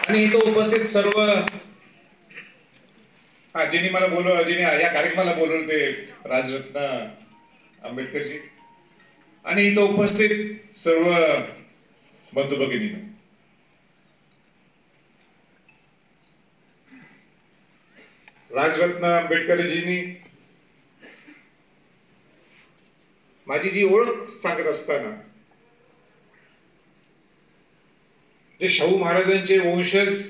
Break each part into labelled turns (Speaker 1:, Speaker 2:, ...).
Speaker 1: आणि इथं उपस्थित सर्व जिनी मला बोलवलं, जिने या कार्यक्रमाला बोलवलं ते राजरत्न आंबेडकरजी आणि इथं उपस्थित सर्व बंधू भगिनी, राजरत्न आंबेडकरजींनी माझी जी ओळख सांगत असताना जे शाहू महाराजांचे वंशज,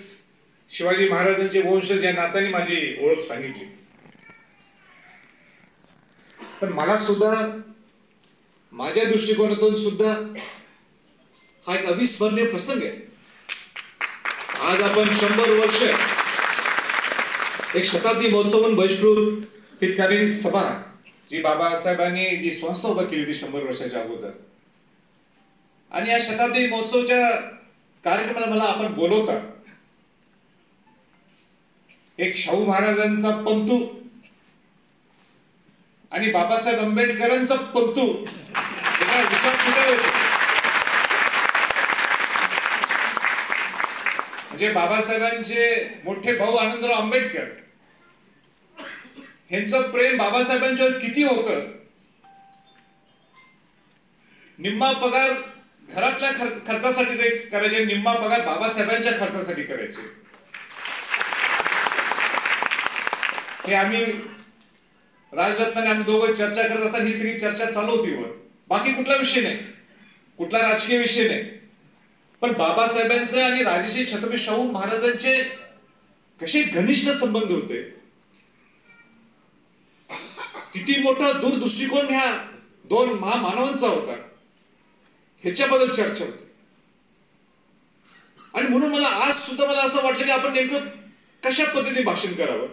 Speaker 1: शिवाजी महाराजांचे वंशज या नात्याने माझी ओळख सांगितली, पण मला सुद्धा माझ्या दृष्टिकोनातून सुद्धा हा एक अविस्मरणीय प्रसंग आहे. आज आपण 100 वर्ष एक शताब्दी महोत्सव म्हणून बहिष्कृत हितकारीणी सभा जी बाबासाहेबांनी जी संस्था उभा केली होती 100 वर्षाच्या अगोदर, आणि या शताब्दी महोत्सवच्या कार्यक्रमाला मला आपण बोलवता एक शाहू महाराजांचा पंतू आणि बाबासाहेब आंबेडकरांचा पंतू विचार कुठे होते. म्हणजे बाबासाहेबांचे मोठे भाऊ आनंदराव आंबेडकर यांचं प्रेम बाबासाहेबांच्यावर किती होतं. निम्मा पगार घरातल्या खर्चासाठी ते करायचे, निम्मा पगार बाबासाहेबांच्या खर्चासाठी करायचे. हे आम्ही राजरत्नाने आम्ही दोघं चर्चा करत असताना ही सगळी चर्चा चालू होती. बाकी कुठला विषय नाही, कुठला राजकीय विषय नाही, पण बाबासाहेबांचे आणि राजश्री छत्रपती शाहू महाराजांचे कसे घनिष्ठ संबंध होते, किती मोठा दूरदृष्टिकोन ह्या दोन महामानवांचा होता, ह्याच्याबद्दल चर्चा होती. आणि म्हणून मला आज सुद्धा मला असं वाटलं की आपण नेमकं कशा पद्धतीने भाषण करावं,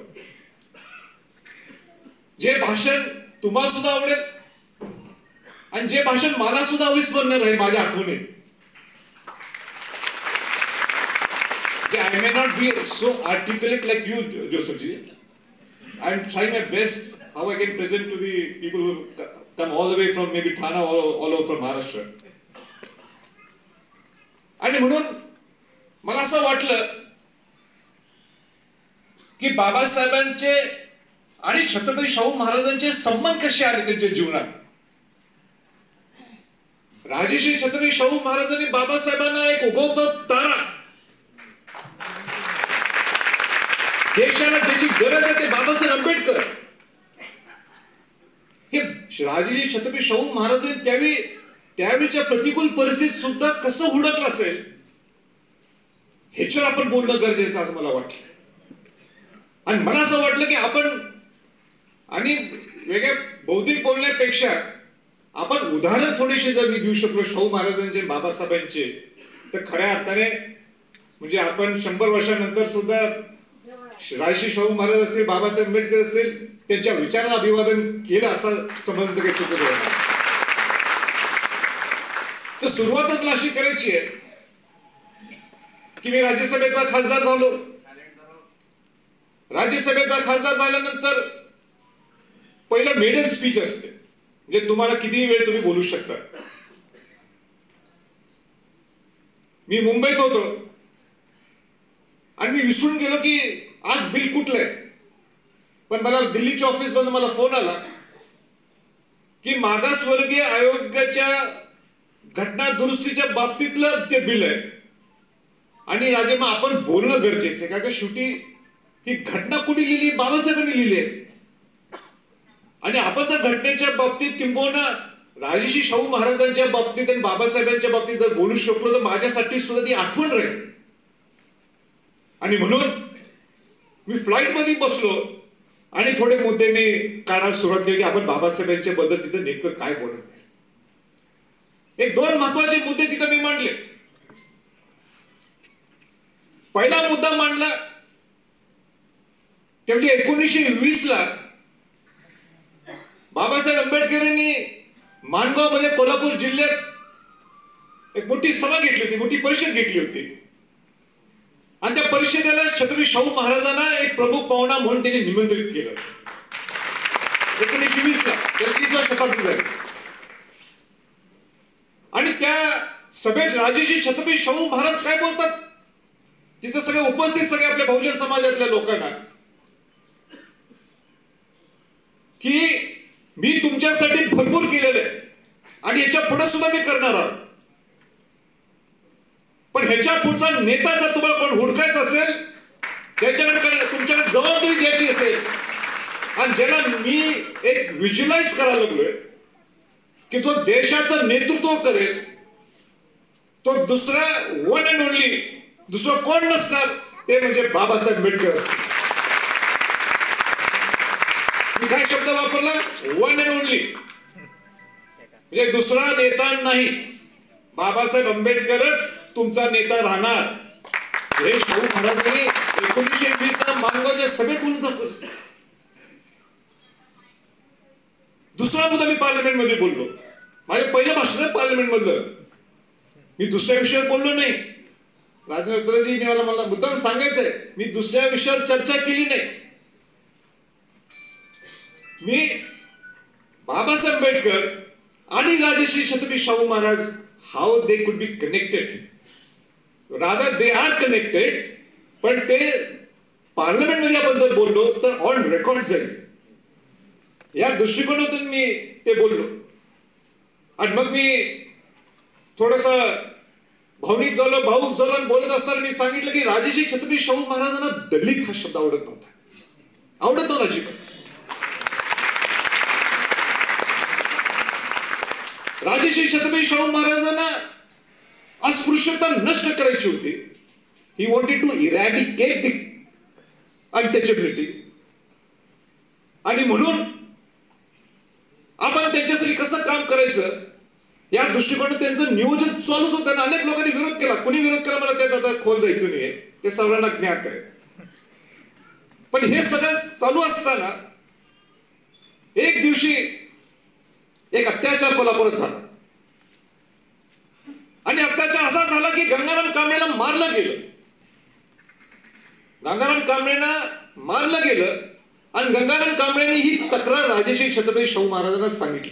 Speaker 1: जे भाषण तुम्हाला सुद्धा आवडेल आणि जे भाषण मला सुद्धा अविस्मरणीय राहील माझ्या आठवणीत. I may not be so articulate like you, Josephji. I am trying my best how I can present to the people who come all the way from maybe Thana or all over from Maharashtra. आणि म्हणून मला असं वाटलं की बाबासाहेबांचे आणि छत्रपती शाहू महाराजांचे संबंध कसे आले त्यांच्या जीवनात. राजश्री छत्रपती शाहू महाराजांनी बाबासाहेबांना एक उगवता तारा, देशाला ज्याची गरज आहे ते बाबासाहेब आंबेडकर, हे राजश्री छत्रपती शाहू महाराजांनी त्यावेळीच्या प्रतिकूल परिस्थितीत सुद्धा कसं हुडकलं असेल ह्याच्यावर आपण बोलणं गरजेचं असं मला वाटलं. आणि मला असं वाटलं की आपण आणि वेगळ्या बौद्धिक बोलण्यापेक्षा आपण उदाहरण थोडेसे जर मी देऊ शकलो शाहू महाराजांचे बाबासाहेबांचे, तर खऱ्या अर्थाने म्हणजे आपण 100 वर्षानंतर सुद्धा राजश्री शाहू महाराज असतील, बाबासाहेब आंबेडकर असतील, त्यांच्या विचाराला अभिवादन केलं असं समजणं काही चुकत नाही. तर सुरुवातच अशी करायची आहे की मी राज्यसभेचा खासदार झालो. राज्यसभेचा खासदार झाल्यानंतर पहिलं मेडल स्पीच असते, म्हणजे तुम्हाला कितीही वेळ तुम्ही बोलू शकता. मी मुंबईत होतो आणि मी विसरून गेलो की आज बिल कुठलंय, पण मला दिल्लीच्या ऑफिस मधून मला फोन आला की मागासवर्गीय आयोगाच्या घटना दुरुस्तीच्या बाबतीतलं ते बिल आहे आणि राजे मग आपण बोलणं गरजेचं आहे, कारण शेवटी ही घटना कुणी लिहिली, बाबासाहेबांनी लिहिली आहे. आणि आपण जर घटनेच्या बाबतीत किंबहुना राजश्री शाहू महाराजांच्या बाबतीत आणि बाबासाहेबांच्या बाबतीत जर बोलू शकलो तर माझ्यासाठी सुद्धा ती आठवण राहील. आणि म्हणून मी फ्लाईट मध्ये बसलो आणि थोडे मुद्दे मी काढायला सुरुवात केली की आपण बाबासाहेबांच्या बद्दल तिथं नेमकं काय बोलत. एक 2 महत्वाचे मुद्दे तिथं मी मांडले. पहिला मुद्दा मांडला ते म्हणजे 1920 ला बाबासाहेब आंबेडकरांनी माणगाव मध्ये कोल्हापूर जिल्ह्यात एक मोठी सभा घेतली होती, मोठी परिषद घेतली होती. आणि त्या परिषदेला छत्रपती शाहू महाराजांना एक प्रमुख पाहुणा म्हणून त्यांनी निमंत्रित केलं. 1920 ला 30व्या शताब्दी झाली आणि त्या सभेत राजश्री छत्रपती शाहू महाराज काय बोलतात तिथं सगळे उपस्थित सगळे आपल्या बहुजन समाजातल्या लोकांना की मी तुमच्यासाठी भरपूर केलेलं आहे आणि याच्या पुढे सुद्धा मी करणार आहे, पण ह्याच्या पुढचा नेता जर तुम्हाला कोण हुडकायचा असेल, त्याच्याकडे तुमच्याकडे जबाबदारी द्यायची असेल आणि ज्याला मी एक व्हिज्युअलाइज करायला लागलोय की जो देशाचं नेतृत्व करेल तो दुसरा वन अँड ओनली दुसरं कोण नसणार ते म्हणजे बाबासाहेब आंबेडकर असतील. मी काय शब्द वापरला? वन अँड ओनली, म्हणजे दुसरा नेता नाही, बाबासाहेब आंबेडकरच तुमचा नेता राहणार. हे शाहू महाराजांनी 1920 ला माणगावच्या सभेत बोलून दाखवलं. दुसरा मुद्दा मी पार्लमेंट मध्ये बोललो, माझं पहिलं भाषण पार्लमेंट मधलं, मी दुसऱ्या विषयावर बोललो नाही. राजरत्नजी मला मुद्दाम सांगायचंय, मी दुसऱ्या विषयावर चर्चा केली नाही. मी बाबासाहेब आंबेडकर आणि Rajshri Chhatrapati Shahu Maharaj, how they could be connected, rather they are connected, पण ते पार्लमेंट मध्ये आपण जर बोललो तर ऑन रेकॉर्ड जाईल, या दृष्टिकोनातून मी ते बोललो. आणि मग मी थोडस भावनिक झालो, भाऊक झालो आणि बोलत असताना मी सांगितलं की राजश्री छत्रपती शाहू महाराजांना दलित हा शब्द आवडत नव्हता अजिबात. राजश्री छत्रपती शाहू महाराजांना अस्पृश्यता नष्ट करायची होती. He wanted to eradicate the untouchability, आणि म्हणून आपण त्यांच्यासाठी कसं काम करायचं या दृष्टिकोनातून त्यांचं नियोजन चालूच होतं. अनेक लोकांनी विरोध केला, कुणी विरोध केला मला त्यात आता खोल जायचं नाहीये, ते सर्वांना ज्ञात आहे. पण हे सगळं चालू असताना एक दिवशी एक अत्याचार कोल्हापुरात झाला, आणि अत्याचार असा झाला की गंगाराम कांबळेला मारलं गेलं. गंगाराम कांबळेला मारलं गेलं आणि गंगाराम कांबळेने ही तक्रार राजश्री छत्रपती शाहू महाराजांना सांगितली.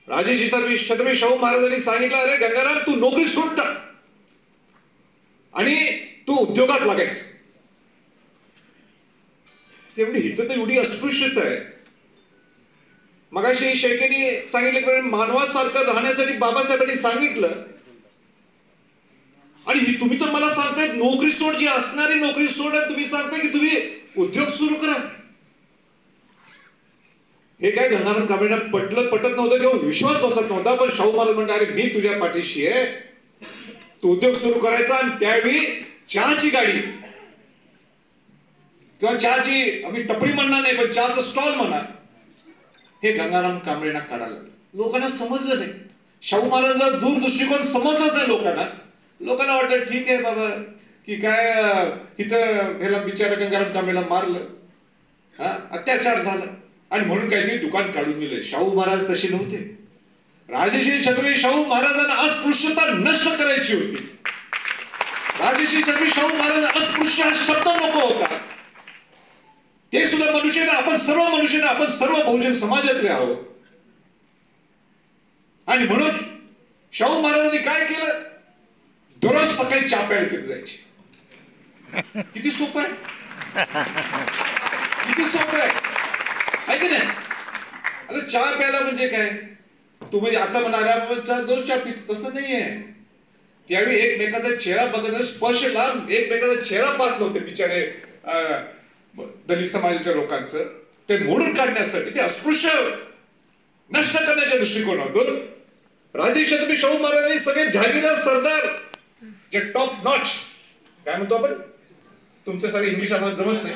Speaker 1: राजश्री छत्रपती शाहू महाराजांनी सांगितलं, अरे गंगाराम तू नोकरी सोड टाक आणि तू उद्योगात लागायचं. ते म्हणजे इथं तर एवढी अस्पृश्यता आहे. मगाशी शेळकेंनी सांगितलं मानवासारखं राहण्यासाठी बाबासाहेबांनी सांगितलं, आणि तुम्ही तर मला सांगताय नोकरी सोड, जी असणारी नोकरी सोड, तुम्ही सांगताय की तुम्ही उद्योग सुरू करा. हे काय गंगाराम कांबळेंना पटत नव्हतं किंवा विश्वास बसत नव्हता. पण शाहू महाराज म्हणतात, अरे मी तुझ्या पाठीशी आहे, तू उद्योग सुरू करायचा. आणि त्यावेळी चहाची गाडी किंवा चहाची, आम्ही टपरी म्हणणार नाही पण चहाचं स्टॉल म्हणा, हे गंगाराम कांबळेंना काढायला लागलं. लोकांना समजलं नाही, शाहू महाराजांचा दूरदृष्टिकोन समजलंच नाही लोकांना वाटलं ठीक आहे बाबा की काय इथं ह्याला बिचारा गंगाराम कांबळेला मारलं, अत्याचार झाला आणि म्हणून काहीतरी दुकान काढून दिलं. शाहू महाराज तसे नव्हते. राजश्री छत्रपती शाहू महाराजांना अस्पृश्यता नष्ट करायची होती. राजश्री छत्रपती शाहू महाराज अस्पृश्य हा शब्द नको होता. ते सुद्धा मनुष्य, आपण सर्व मनुष्य, आपण सर्व बहुजन समाजातले आहोत. आणि म्हणून शाहू महाराजांनी काय केलं, दररोज सकाळी चहा प्यायला तिथे जायचे. किती सोपं आहे, किती सोपं आहे की नाही. आता चहा प्यायला म्हणजे काय, तुम्ही आता म्हणाऱ्या चहा दररोज चहा पितो, तसं नाहीये. त्यावेळी एकमेकाचा चेहरा बघत, स्पर्श लाभ, एकमेकाचा चेहरा पाहत नव्हते बिचारे दलित समाजाच्या लोकांचं. ते मोडून काढण्यासाठी, ते अस्पृश्य नष्ट करण्याच्या दृष्टिकोनातून राजश्री छत्रपती शाहू महाराजांनी सगळे जहागीरदार सरदार, जे टॉप नॉच, काय म्हणतो आपण, तुमच्यासारखं इंग्लिश आम्हाला जमत नाही,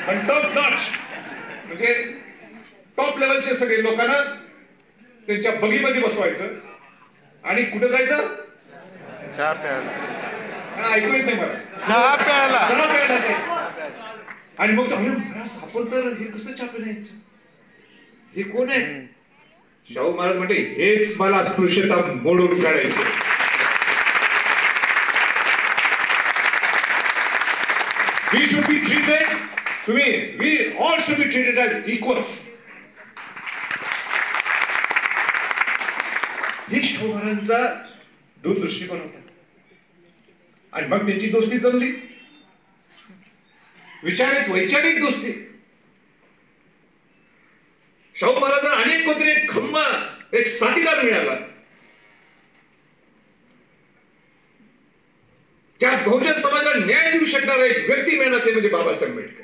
Speaker 1: पण टॉप नॉच म्हणजे टॉप लेवलचे सगळे लोकांना त्यांच्या बगीमध्ये बसवायचं आणि कुठे जायचं,
Speaker 2: चहा प्यायला.
Speaker 1: ऐकू येत नाही मला,
Speaker 2: चहा प्यायला
Speaker 1: जायचं. आणि मग तो, अरे महाराज आपण तर हे कसं चहा प्यायचं, हे कोण आहे. शाहू महाराज म्हणते, हेच मला अस्पृश्यता मोडून काढायचे. We should be treated, we all should be treated as equals. ही शाहू महाराजांचा दूरदृष्टिकोन होता. आणि मग त्यांची दोस्ती जमली, विचारित वैचारिक दोस्ती. शाहू महाराजांना अनेक कोणतरी एक खंबा, एक साथीदार मिळाला. त्या बहुजन समाजाला न्याय देऊ शकणारा एक व्यक्ती मिळणार, ते म्हणजे बाबासाहेब आंबेडकर.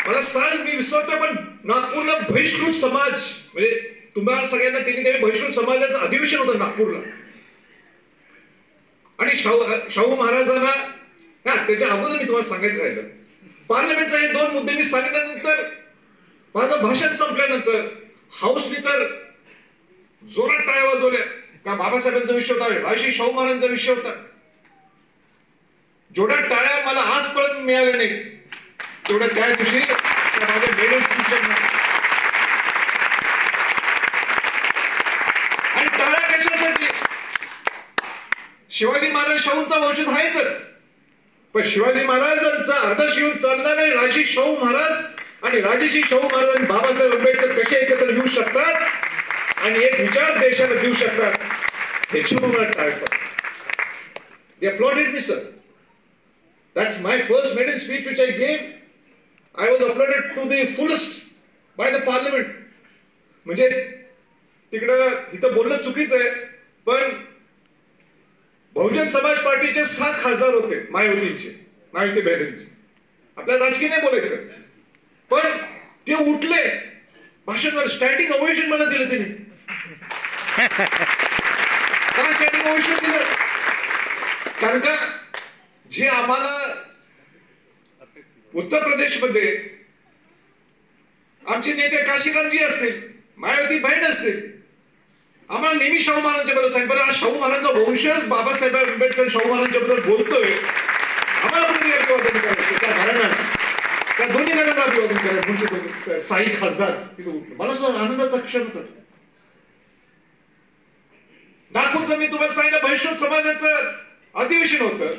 Speaker 1: मला सांग, मी विसरतोय पण नागपूरला बहिष्कृत समाज, म्हणजे तुम्हाला सगळ्यांना त्यांनी त्यावेळी बहिष्कृत समाजाचं अधिवेशन होतं नागपूरला. आणि शाहू महाराजांना, त्याच्या अगोदर मी तुम्हाला सांगायचं राहिलं, पार्लमेंटचा हे 2 मुद्दे मी सांगितल्यानंतर, माझं भाषण संपल्यानंतर हाऊसनी तर जोरात टाळ्या वाजवल्या. का बाबासाहेबांचा विषय होता, राजश्री शाहू महाराजांचा विषय होता. जेवढ्या टाळ्या मला आजपर्यंत मिळाल्या नाही, तेवढ्या त्या दिवशी माझ्या मेडल स्पीचर. आणि टाळ्या कशासाठी? शिवाजी महाराज शाहूंचा वंशज आहेच, पण शिवाजी महाराजांचा आदर्श घेऊन चालणारे राजश्री शाहू महाराज आणि राजश्री शाहू महाराज आणि बाबासाहेब आंबेडकर कसे एकत्र येऊ शकतात आणि एक विचार देशाला देऊ शकतात, ह्याची मला टाळतात. They applauded me, sir. That's my first maiden speech which I gave. I was applauded to the fullest by the parliament. म्हणजे तिकडं इथं बोलणं चुकीचं आहे, पण बहुजन समाज पार्टीचे 7 खासदार होते, मायावतींचे, मायावती बहिणींचे. आपल्याला राजकीय नाही बोलायचं, पण ते उठले, भाषण झालं, स्टँडिंग ओव्हेशन मला दिलं त्यांनी. का स्टँडिंग ओव्हेशन दिलं? कारण का जे आम्हाला उत्तर प्रदेशमध्ये आमचे नेते काशीरामजी असतील, मायावती बहीण असतील, आम्हाला नेहमी शाहू महाराजांच्या बद्दल सांगितलं. आज शाहू महाराजांचा वंशज बाबासाहेब आंबेडकर शाहू महाराजांच्या बद्दल बोलतोय, आम्हाला कुठेतरी अभिवादन करायचं. त्या घराण्याला, त्या दोन्ही घरांना अभिवादन करायचं. साई खासदार तिथे उठले, मला सुद्धा आनंदाचा क्षण होता. नागपूरचं मी तुम्हाला सांगितलं बहिष्कृत समाजाचं अधिवेशन होतं.